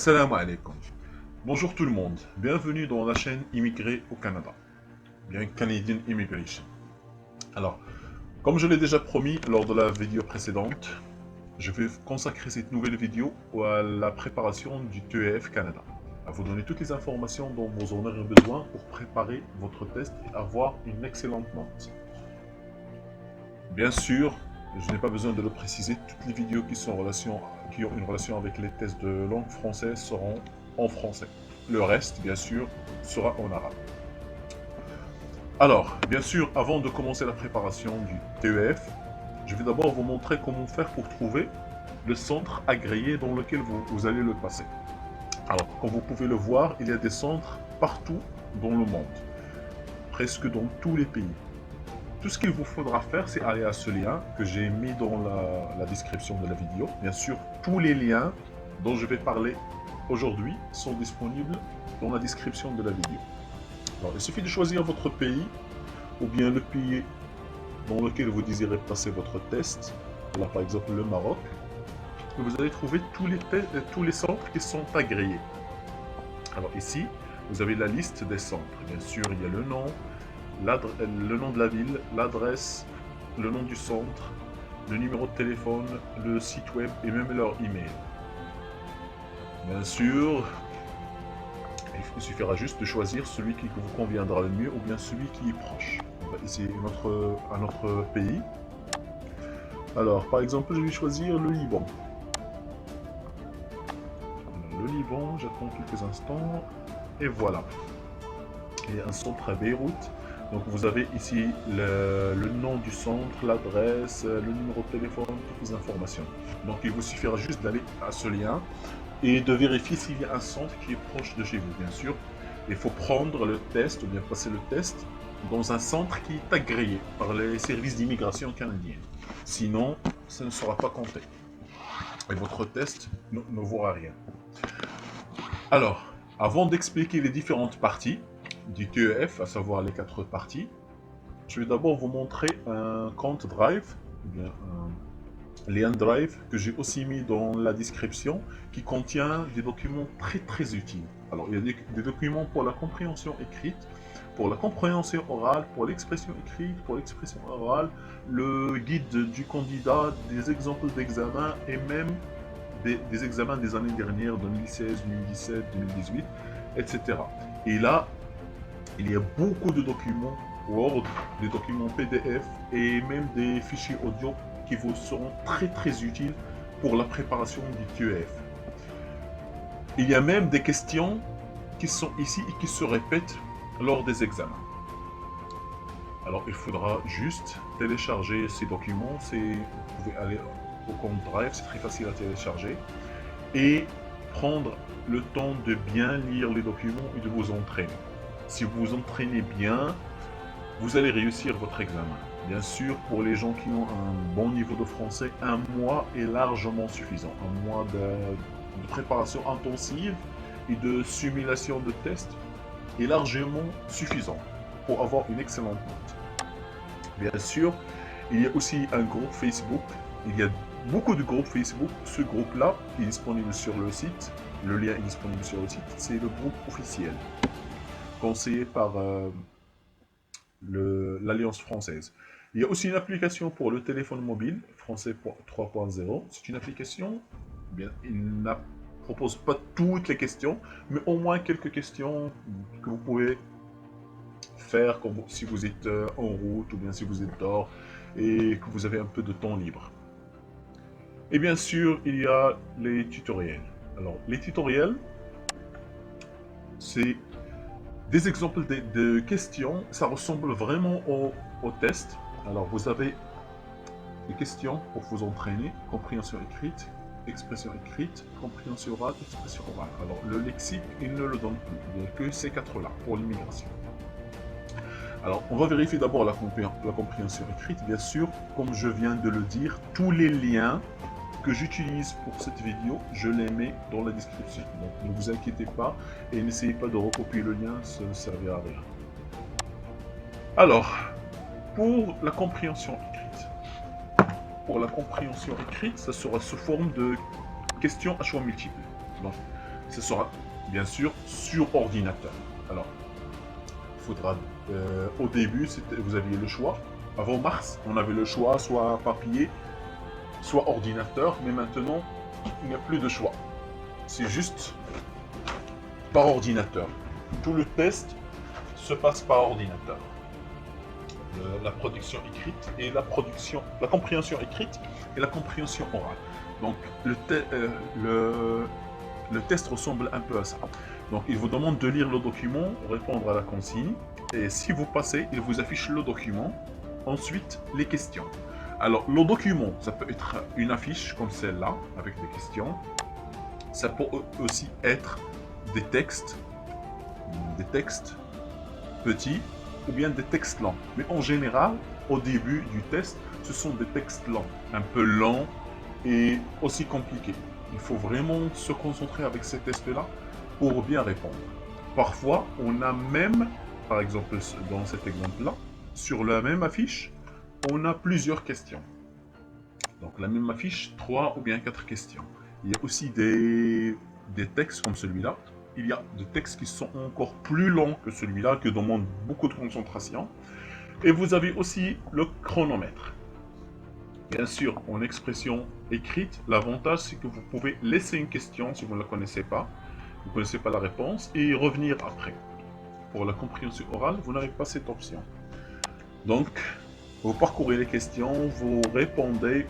Assalamu alaikum. Bonjour tout le monde, bienvenue dans la chaîne Immigré au Canada, bien Canadian Immigration. Alors, comme je l'ai déjà promis lors de la vidéo précédente, je vais consacrer cette nouvelle vidéo à la préparation du TEF Canada, à vous donner toutes les informations dont vous en aurez besoin pour préparer votre test et avoir une excellente note. Bien sûr, je n'ai pas besoin de le préciser, toutes les vidéos qui ont une relation avec les tests de langue française seront en français. Le reste, bien sûr, sera en arabe. Alors, bien sûr, avant de commencer la préparation du TEF, je vais d'abord vous montrer comment faire pour trouver le centre agréé dans lequel vous allez le passer. Alors, comme vous pouvez le voir, il y a des centres partout dans le monde, presque dans tous les pays. Tout ce qu'il vous faudra faire, c'est aller à ce lien que j'ai mis dans la description de la vidéo. Bien sûr, tous les liens dont je vais parler aujourd'hui sont disponibles dans la description de la vidéo. Alors, il suffit de choisir votre pays ou bien le pays dans lequel vous désirez passer votre test. Alors, par exemple, le Maroc. Et vous allez trouver tous les centres qui sont agréés. Alors ici, vous avez la liste des centres. Bien sûr, il y a le nom de la ville, l'adresse, le nom du centre, le numéro de téléphone, le site web et même leur email. Bien sûr, il suffira juste de choisir celui qui vous conviendra le mieux ou bien celui qui est proche. Ici, un autre pays. Alors, par exemple, je vais choisir le Liban. Le Liban, j'attends quelques instants. Et voilà. Il y a un centre à Beyrouth. Donc vous avez ici le nom du centre, l'adresse, le numéro de téléphone, toutes les informations. Donc il vous suffira juste d'aller à ce lien et de vérifier s'il y a un centre qui est proche de chez vous, bien sûr. Il faut prendre le test ou bien passer le test dans un centre qui est agréé par les services d'immigration canadiens. Sinon, ça ne sera pas compté. Et votre test ne vaudra rien. Alors, avant d'expliquer les différentes parties du TEF, à savoir les 4 parties, je vais d'abord vous montrer un compte Drive, ou bien un lien Drive que j'ai aussi mis dans la description, qui contient des documents très utiles. Alors, il y a des documents pour la compréhension écrite, pour la compréhension orale, pour l'expression écrite, pour l'expression orale, le guide du candidat, des exemples d'examen et même des examens des années dernières, 2016, 2017, 2018, etc. Et là, il y a beaucoup de documents Word, des documents PDF et même des fichiers audio qui vous seront très utiles pour la préparation du TEF. Il y a même des questions qui sont ici et qui se répètent lors des examens. Alors, il faudra juste télécharger ces documents. Vous pouvez aller au compte Drive, c'est très facile à télécharger. Et prendre le temps de bien lire les documents et de vous entraîner. Si vous vous entraînez bien, vous allez réussir votre examen. Bien sûr, pour les gens qui ont un bon niveau de français, un mois est largement suffisant. Un mois de préparation intensive et de simulation de tests est largement suffisant pour avoir une excellente note. Bien sûr, il y a aussi un groupe Facebook. Il y a beaucoup de groupes Facebook. Ce groupe-là est disponible sur le site. Le lien est disponible sur le site. C'est le groupe officiel, conseillé par l'Alliance française. Il y a aussi une application pour le téléphone mobile, Français 3.0. C'est une application, bien, il ne propose pas toutes les questions, mais au moins quelques questions que vous pouvez faire si vous êtes en route ou bien si vous êtes dehors et que vous avez un peu de temps libre. Et bien sûr, il y a les tutoriels. Alors, les tutoriels, c'est des exemples de questions. Ça ressemble vraiment au test. Alors, vous avez des questions pour vous entraîner. Compréhension écrite, expression écrite, compréhension orale, expression orale. Alors, le lexique, il ne le donne plus. Il n'y a que ces 4-là pour l'immigration. Alors, on va vérifier d'abord la compréhension écrite. Bien sûr, comme je viens de le dire, tous les liens que j'utilise pour cette vidéo, je les mets dans la description. Donc ne vous inquiétez pas et n'essayez pas de recopier le lien, ça ne servira à rien. Alors, pour la compréhension écrite. Ça sera sous forme de questions à choix multiples. Donc, ce sera bien sûr sur ordinateur. Alors, il faudra, au début, vous aviez le choix. Avant mars, on avait le choix, soit papier, soit ordinateur, mais maintenant, il n'y a plus de choix. C'est juste par ordinateur. Tout le test se passe par ordinateur. La production écrite et la compréhension écrite et la compréhension orale. Donc le test ressemble un peu à ça. Donc il vous demande de lire le document, répondre à la consigne, et si vous passez, il vous affiche le document, ensuite les questions. Alors le document, ça peut être une affiche comme celle-là, avec des questions. Ça peut aussi être des textes petits, ou bien des textes lents. Mais en général, au début du test, ce sont des textes lents, un peu lents et aussi compliqués. Il faut vraiment se concentrer avec ces tests-là pour bien répondre. Parfois, on a même, par exemple dans cet exemple-là, sur la même affiche, on a plusieurs questions. Donc la même affiche, 3 ou bien 4 questions. Il y a aussi des textes comme celui-là. Il y a des textes qui sont encore plus longs que celui-là, qui demandent beaucoup de concentration. Et vous avez aussi le chronomètre. Bien sûr, en expression écrite, l'avantage c'est que vous pouvez laisser une question si vous ne la connaissez pas, vous ne connaissez pas la réponse, et y revenir après. Pour la compréhension orale, vous n'avez pas cette option. Donc, vous parcourez les questions, vous répondez,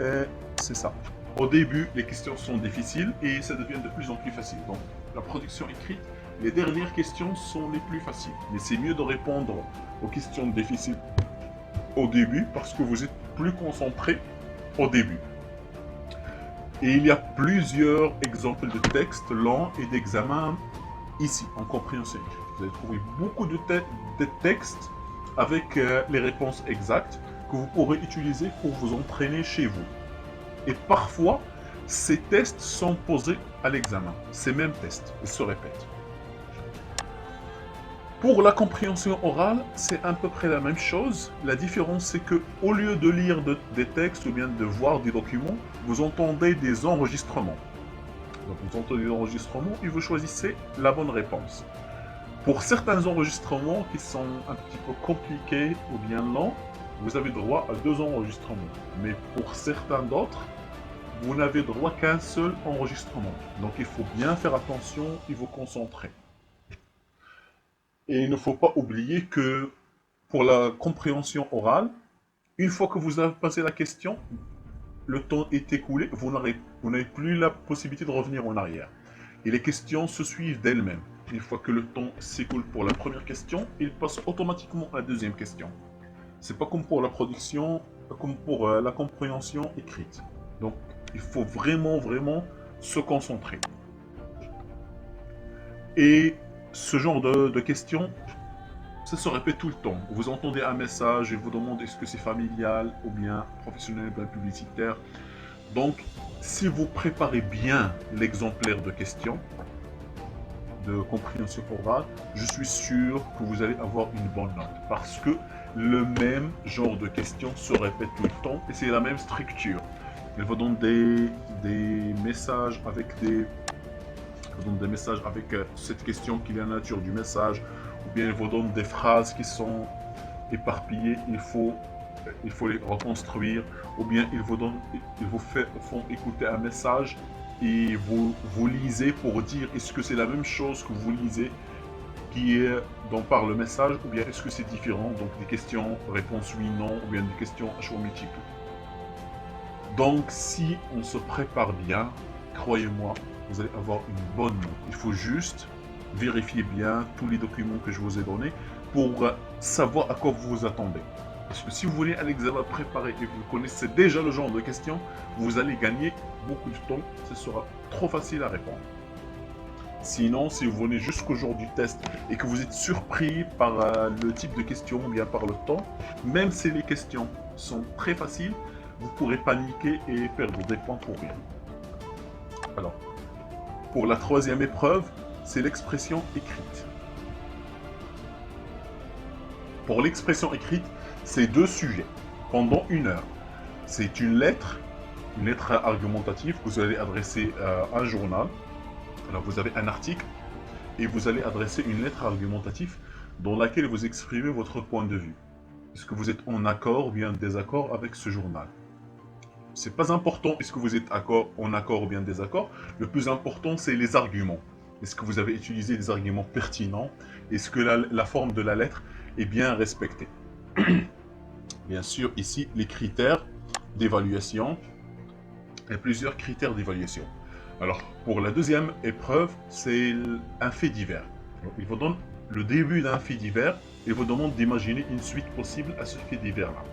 et c'est ça. Au début, les questions sont difficiles et ça devient de plus en plus facile. Donc, la production écrite, les dernières questions sont les plus faciles. Mais c'est mieux de répondre aux questions difficiles au début parce que vous êtes plus concentré au début. Et il y a plusieurs exemples de textes lents et d'examens ici, en compréhension écrite. Vous allez trouver beaucoup de textes avec les réponses exactes que vous pourrez utiliser pour vous entraîner chez vous. Et parfois, ces tests sont posés à l'examen. Ces mêmes tests, ils se répètent. Pour la compréhension orale, c'est à peu près la même chose. La différence, c'est que au lieu de lire des textes ou bien de voir des documents, vous entendez des enregistrements. Donc vous entendez des enregistrements et vous choisissez la bonne réponse. Pour certains enregistrements qui sont un petit peu compliqués ou bien lents, vous avez droit à 2 enregistrements. Mais pour certains d'autres, vous n'avez droit qu'à un seul enregistrement. Donc il faut bien faire attention et vous concentrer. Et il ne faut pas oublier que pour la compréhension orale, une fois que vous avez passé la question, le temps est écoulé, vous n'avez plus la possibilité de revenir en arrière. Et les questions se suivent d'elles-mêmes. Une fois que le temps s'écoule pour la première question, il passe automatiquement à la deuxième question. C'est pas comme pour la production, comme pour la compréhension écrite. Donc, il faut vraiment se concentrer. Et ce genre de questions, ça se répète tout le temps. Vous entendez un message, il vous demande est-ce que c'est familial ou bien professionnel ou bien publicitaire. Donc, si vous préparez bien l'exemplaire de questions, de compréhension orale, je suis sûr que vous allez avoir une bonne note. Parce que le même genre de questions se répète tout le temps et c'est la même structure. Il vous donne des messages avec cette question qui est la nature du message, ou bien il vous donne des phrases qui sont éparpillées, il faut les reconstruire, ou bien ils vous font écouter un message et vous lisez pour dire est-ce que c'est la même chose que vous lisez dont parle le message, ou bien est-ce que c'est différent, donc des questions, réponse oui, non, ou bien des questions à choix multiples. Donc si on se prépare bien, croyez-moi, vous allez avoir une bonne note. Il faut juste vérifier bien tous les documents que je vous ai donnés pour savoir à quoi vous vous attendez. Parce que si vous voulez un examen préparé et que vous connaissez déjà le genre de questions, vous allez gagner beaucoup de temps, ce sera trop facile à répondre. Sinon, si vous venez jusqu'au jour du test et que vous êtes surpris par le type de questions ou bien par le temps, même si les questions sont très faciles, vous pourrez paniquer et perdre des points pour rien. Alors, pour la troisième épreuve, c'est l'expression écrite. Pour l'expression écrite, c'est 2 sujets, pendant 1 heure. C'est une lettre argumentative que vous allez adresser à un journal. Alors vous avez un article et vous allez adresser une lettre argumentative dans laquelle vous exprimez votre point de vue. Est-ce que vous êtes en accord ou bien en désaccord avec ce journal? C'est pas important est-ce que vous êtes en accord ou bien en désaccord. Le plus important, c'est les arguments. Est-ce que vous avez utilisé des arguments pertinents? Est-ce que la forme de la lettre est bien respectée? Bien sûr, ici, les critères d'évaluation. Il y a plusieurs critères d'évaluation. Alors, pour la deuxième épreuve, c'est un fait divers. Alors, il vous donne le début d'un fait divers et vous demande d'imaginer une suite possible à ce fait divers-là.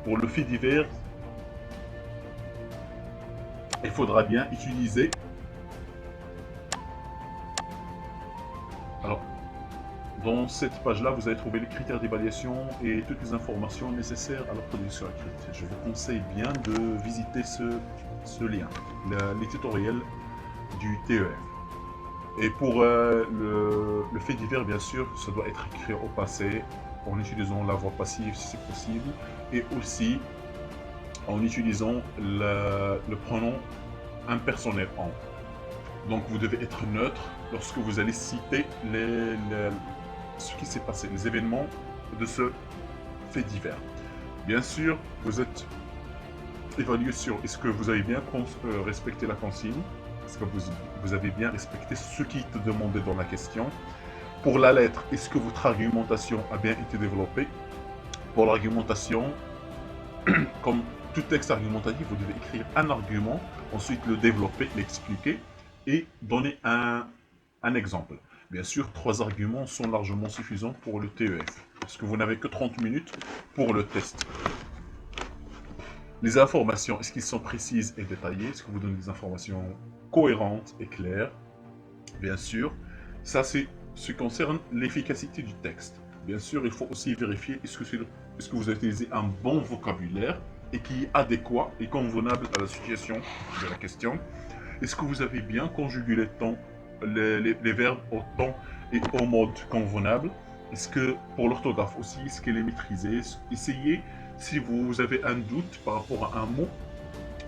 Pour le fait divers, il faudra bien utiliser... Alors, dans cette page-là, vous allez trouver les critères d'évaluation et toutes les informations nécessaires à la production écrite. Je vous conseille bien de visiter ce lien, les tutoriels du TEF. Et pour le fait divers, bien sûr, ça doit être écrit au passé, en utilisant la voix passive si c'est possible, et aussi en utilisant le pronom impersonnel en. Donc vous devez être neutre lorsque vous allez citer ce qui s'est passé, les événements de ce fait divers. Bien sûr, vous êtes évalué sur est-ce que vous avez bien respecté la consigne, est-ce que vous avez bien respecté ce qui est demandé dans la question. Pour la lettre, est-ce que votre argumentation a bien été développée? Pour l'argumentation, comme tout texte argumentatif, vous devez écrire un argument, ensuite le développer, l'expliquer et donner un exemple. Bien sûr, 3 arguments sont largement suffisants pour le TEF, parce que vous n'avez que 30 minutes pour le test. Les informations, est-ce qu'elles sont précises et détaillées? Est-ce que vous donnez des informations cohérentes et claires? Bien sûr, ça c'est ce qui concerne l'efficacité du texte. Bien sûr, il faut aussi vérifier est-ce que vous avez utilisé un bon vocabulaire et qui est adéquat et convenable à la situation de la question. Est-ce que vous avez bien conjugué les verbes au temps et au mode convenable? Est-ce que pour l'orthographe aussi, est-ce qu'elle est maîtrisée? Essayez, si vous avez un doute par rapport à un mot,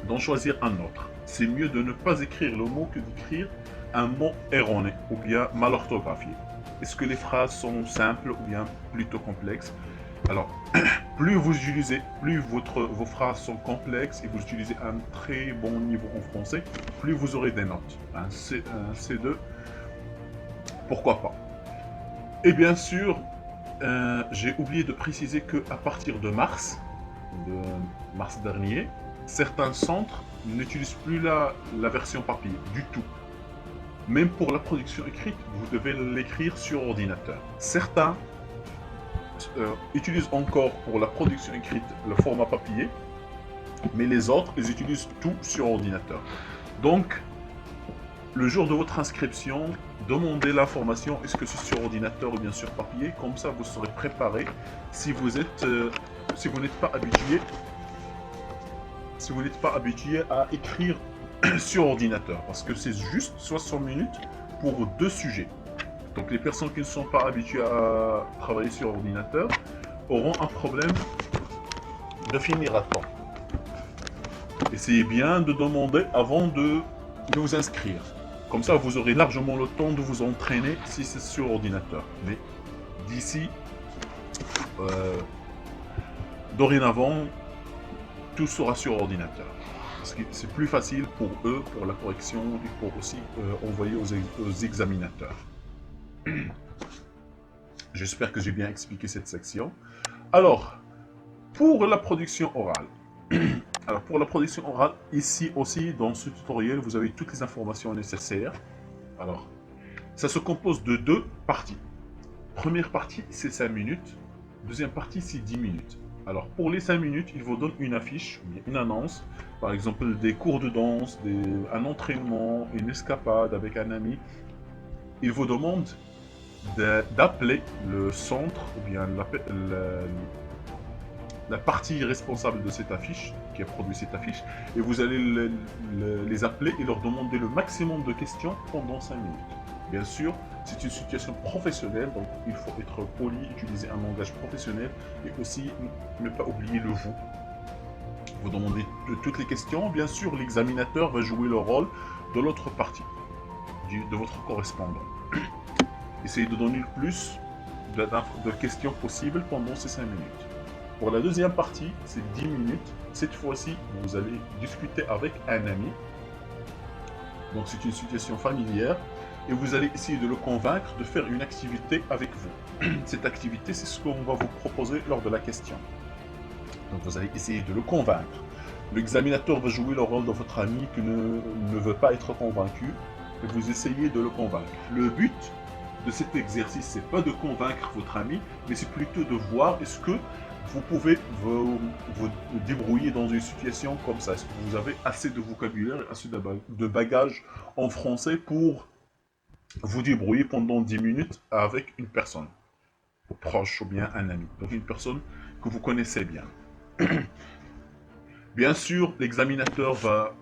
d'en choisir un autre. C'est mieux de ne pas écrire le mot que d'écrire un mot erroné ou bien mal orthographié. Est-ce que les phrases sont simples ou bien plutôt complexes? Alors, plus vous utilisez, plus vos phrases sont complexes et vous utilisez un très bon niveau en français, plus vous aurez des notes. Un C2, pourquoi pas. Et bien sûr, j'ai oublié de préciser qu'à partir de mars dernier, certains centres n'utilisent plus la version papier du tout. Même pour la production écrite, vous devez l'écrire sur ordinateur. Certains utilisent encore pour la production écrite le format papier, mais les autres, ils utilisent tout sur ordinateur. Donc, le jour de votre inscription, demandez l'information, est-ce que c'est sur ordinateur ou bien sur papier, comme ça vous serez préparé si vous n'êtes pas habitué à écrire sur ordinateur, parce que c'est juste 60 minutes pour 2 sujets. Donc les personnes qui ne sont pas habituées à travailler sur ordinateur auront un problème de finir à temps. Essayez bien de demander avant de vous inscrire. Comme ça, vous aurez largement le temps de vous entraîner si c'est sur ordinateur. Mais d'ici, dorénavant, tout sera sur ordinateur. Parce que c'est plus facile pour eux, pour la correction et pour aussi envoyer aux examinateurs. J'espère que j'ai bien expliqué cette section. Alors, pour la production orale. Alors, pour la production orale, ici aussi, dans ce tutoriel, vous avez toutes les informations nécessaires. Alors, ça se compose de 2 parties. Première partie, c'est 5 minutes. Deuxième partie, c'est 10 minutes. Alors, pour les 5 minutes, il vous donne une affiche, une annonce. Par exemple, des cours de danse, un entraînement, une escapade avec un ami. Il vous demande d'appeler le centre ou bien la partie responsable de cette affiche, qui a produit cette affiche, et vous allez les appeler et leur demander le maximum de questions pendant 5 minutes. Bien sûr, c'est une situation professionnelle, donc il faut être poli, utiliser un langage professionnel et aussi ne pas oublier le vous. Vous demandez toutes les questions, bien sûr l'examinateur va jouer le rôle de l'autre partie. de votre correspondant. Essayez de donner le plus de questions possibles pendant ces 5 minutes. Pour la deuxième partie, c'est 10 minutes. Cette fois-ci, vous allez discuter avec un ami. Donc c'est une situation familière. Et vous allez essayer de le convaincre de faire une activité avec vous. Cette activité, c'est ce qu'on va vous proposer lors de la question. Donc vous allez essayer de le convaincre. L'examinateur va jouer le rôle de votre ami qui ne veut pas être convaincu. Et vous essayez de le convaincre. Le but de cet exercice, c'est pas de convaincre votre ami, mais c'est plutôt de voir est-ce que vous pouvez vous débrouiller dans une situation comme ça. Est-ce que vous avez assez de vocabulaire, assez de bagages en français pour vous débrouiller pendant 10 minutes avec une personne proche ou bien un ami. Donc une personne que vous connaissez bien. Bien sûr, l'examinateur va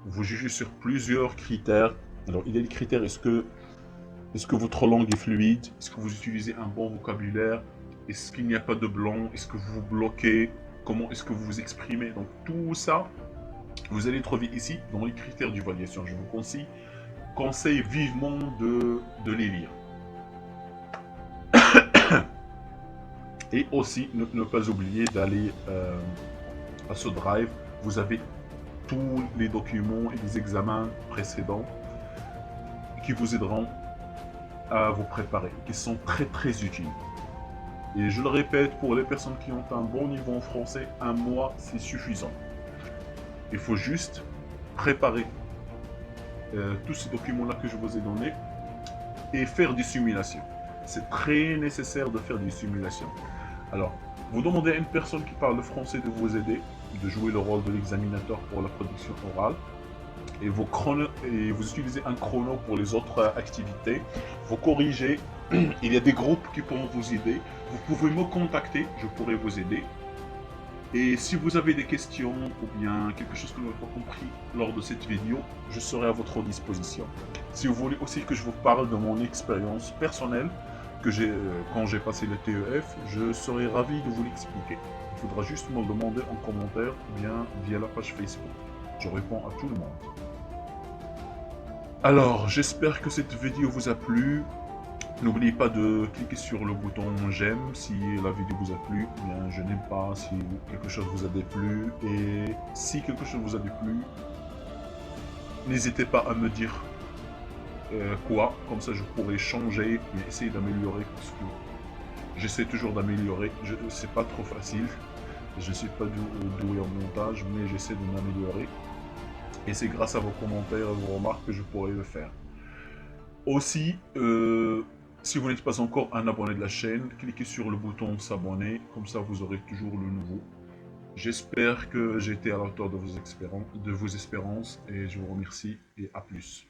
vous juger sur plusieurs critères. Alors il y a les critères, est-ce que votre langue est fluide? Est-ce que vous utilisez un bon vocabulaire? Est-ce qu'il n'y a pas de blanc? Est-ce que vous vous bloquez? Comment est-ce que vous vous exprimez? Donc tout ça, vous allez trouver ici dans les critères d'évaluation. Je vous conseille vivement de les lire. Et aussi, ne pas oublier d'aller à ce drive. Vous avez tous les documents et les examens précédents qui vous aideront à vous préparer, qui sont très utiles. Et je le répète, pour les personnes qui ont un bon niveau en français, un mois, c'est suffisant. Il faut juste préparer tous ces documents-là que je vous ai donnés et faire des simulations. C'est très nécessaire de faire des simulations. Alors, vous demandez à une personne qui parle le français de vous aider, de jouer le rôle de l'examinateur pour la production orale. Et vous utilisez un chrono pour les autres activités. Vous corrigez. Il y a des groupes qui pourront vous aider. Vous pouvez me contacter, je pourrai vous aider. Et si vous avez des questions ou bien quelque chose que vous n'avez pas compris lors de cette vidéo, je serai à votre disposition. Si vous voulez aussi que je vous parle de mon expérience personnelle, que quand j'ai passé le TEF, je serai ravi de vous l'expliquer. Il faudra juste me le demander en commentaire ou bien via la page Facebook. Je réponds à tout le monde. Alors, j'espère que cette vidéo vous a plu. N'oubliez pas de cliquer sur le bouton j'aime si la vidéo vous a plu, ou bien je n'aime pas si quelque chose vous a déplu. Et si quelque chose vous a déplu, n'hésitez pas à me dire quoi, comme ça je pourrais changer et essayer d'améliorer, parce que j'essaie toujours d'améliorer. C'est pas trop facile, je ne suis pas doué en montage, mais j'essaie de m'améliorer. Et c'est grâce à vos commentaires et vos remarques que je pourrai le faire. Aussi, si vous n'êtes pas encore un abonné de la chaîne, cliquez sur le bouton s'abonner, comme ça vous aurez toujours le nouveau. J'espère que j'ai été à la hauteur de vos espérances et je vous remercie et à plus.